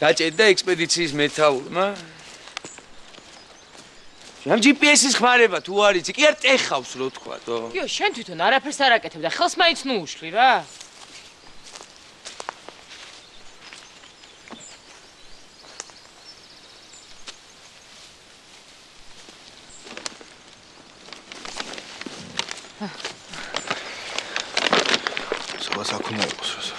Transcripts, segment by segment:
გაჭედდა ექსპედიციის მეთაურმა. ამ GPS-ის ხმარება თუ არ იცი, კი არ წეხავს რო თქვათო. იო, შენ თვითონ არაფერს არ აკეთებ და ხელს მაინც ნუ უშლი რა. საქმე იყოს რასო.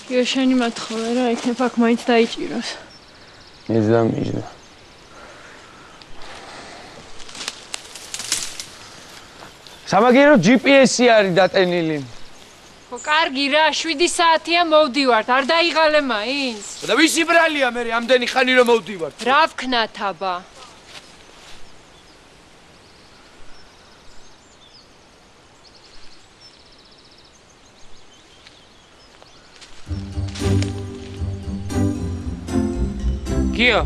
იო, შენი მათხოვე რა იქნებ აქ მაინც დაიჭიროს. მიზდა. სამაგერო GPS-ი არის დატენილი. ხო, კარგი რა, 7 საათია მოვდივართ, არ დაიღალე მაინც. და ვისი ბრალია მე ამდენი ხანი რომ მოვდივართ? რა ვქნათ აბა? გიო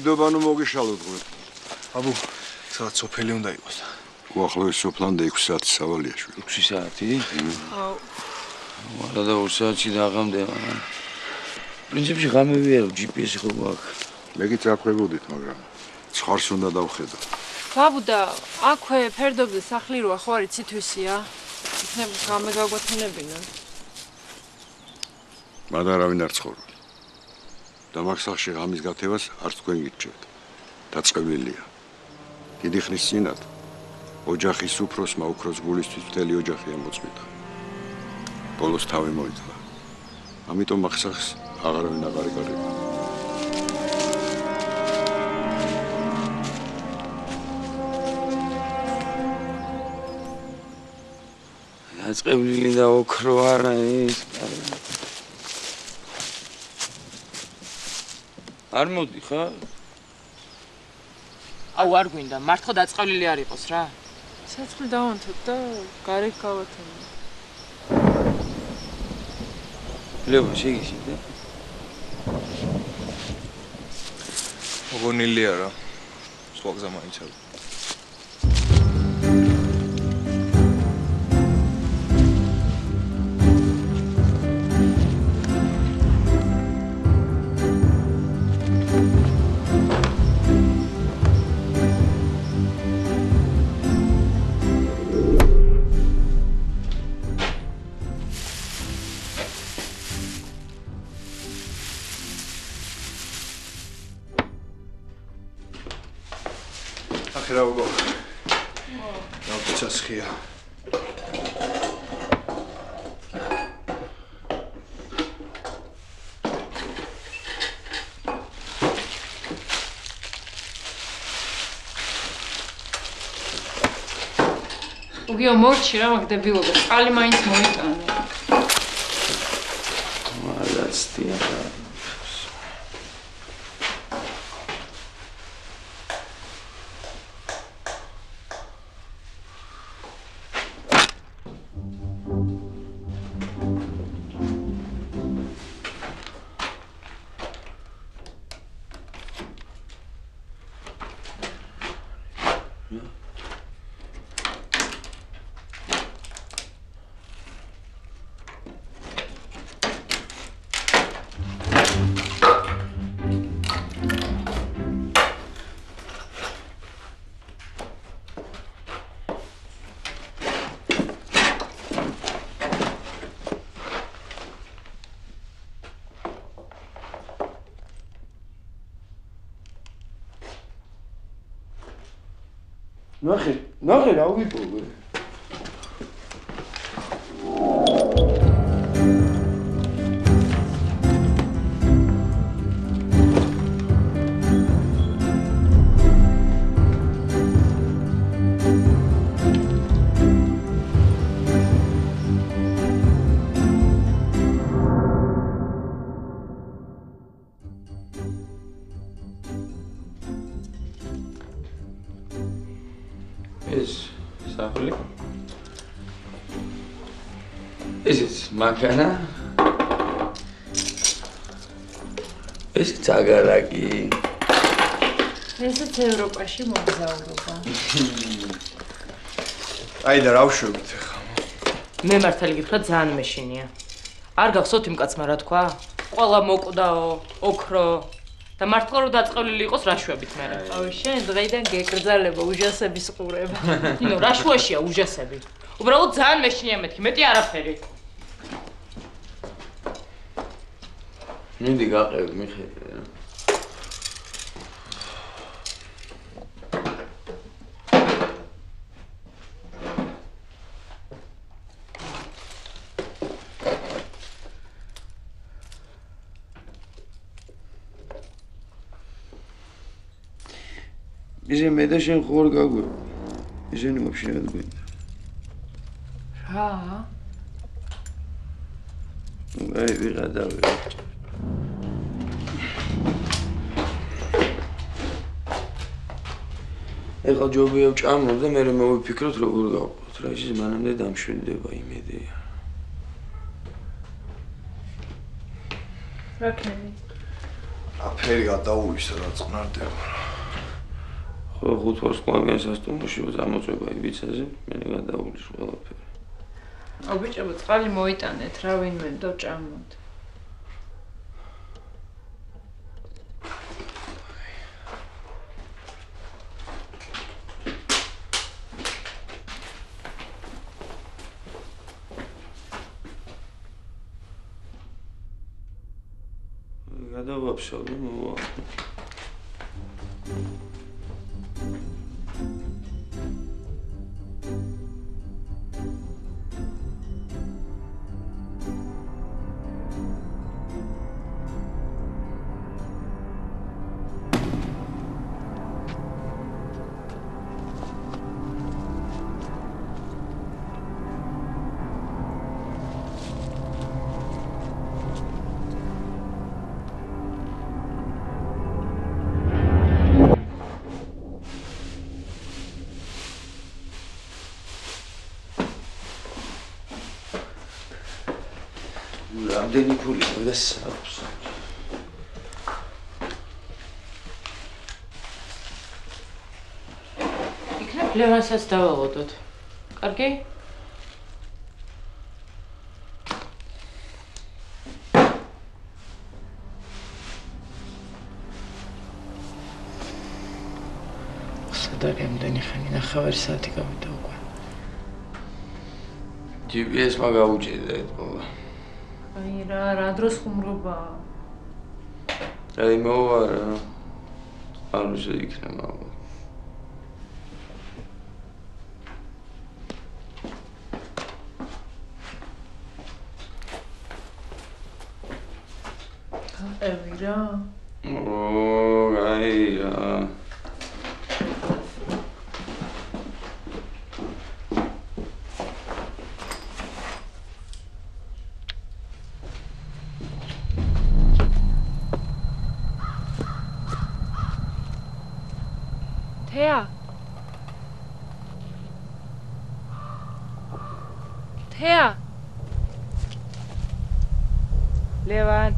შიდობანო მოგიშალოთ ღვე. აბუ, სადაც სოფელი უნდა იყოს. უახლოეს სოფლამდე 6 საათი სავალია შვილი. 6 საათი? აუ. არა და 2 საათში დაღამდე. პრინციპში ღამები არა, GPS-ი ხო გვაქვს. მე კი წარხვებოდით, მაგრამ ცხარს უნდა დავხედო. ბაბუდა, აქვე ფერდობზე სახლი როა ხო არის ცითვისია? იქნებ ღამე გაგვათენებინა. მაგრამ არავინ არ ცხოვრობს. და მაგ სახლში ღამის გათევას არც თქვენ გიჩვენთ. დაწყებილია. დიდი ხნის წინათ ოჯახის უფროსმა უფროს გულისთვის მთელი ოჯახი ამოწმიდა. ბოლოს თავი მოიძლა. ამიტომ მაგ სახლს აღარავინ აღარ იკარება. დაწყებილი და ოქრო არა ის. არ მოდი ხარ? აუ არ გვინდა, მართლა დაწყევლილი არ იყოს რა. საწყლი დავანთოთ და გარეთ გავათენო. ლევა შეგიშიდა? მოგონილია რა. სხვა გზა მაინც არ. Bravo. Nou, dat is schier. Ugi omorči, ra mag debiloga. Ali mains moitane. Молодец. ნახე რა ვიპოვე. ეს სახლი ესეც მანქანა ესეც აგარაკი ესეც ევროპაში მოგზაურობა. აი და რა ვშვებით ხა. მე მართალი გითხრა ძალიან მეშინია. არ გახსოვთ იმ კაცმა რა თქვა? ყველა მოკვდაო, ოქრო და მართლა რომ დაწყევლილი იყოს რა შვებით მე. აუ შენ დღეიდან გეკრძალება უჟასების ყურება. ნინო რა შუაშია უჟასები. უბრალოდ ძალიან მეშინია მეთქი, მეტი არაფერი. მინდი გაყევი მიხედე რა. ისე მე და შენ ხوار გაგვევა. ისენი ვაფშე არ გვინდა. რა? აი ვიღადავე. ეხლა ჯობია ვჭამოთ და მე მოვიფიქროთ როგორ გავყოთ რა ის მანამდე დამშვენდება იმედია. რა ქენი? აფერი გადაუვისა და წყნარდება. ხო 5 ვარსკვლავიან სასტუმროში წამოწვება იბიცაზე მე გადაუვლის ყველაფერი. აუ ბიჭებო წყალი მოიტანეთ რა ვინმე და ვჭამოთ. გადავაფშავ და მოვა. რამდენი ფული გქონდეს აქვს? იქნებ ლევანსაც დავაყოდოთ. კარგი? სადა გამდენი ხანი 9 საათი გავიდა უკვე. GPS მაგაუჭირდა ეთქობა. აი რა დროს ხუმრობა. აი მოვა რა. არ ვიცი იქნება ალბათ. ევი რა. აი რა. თეა. ლევან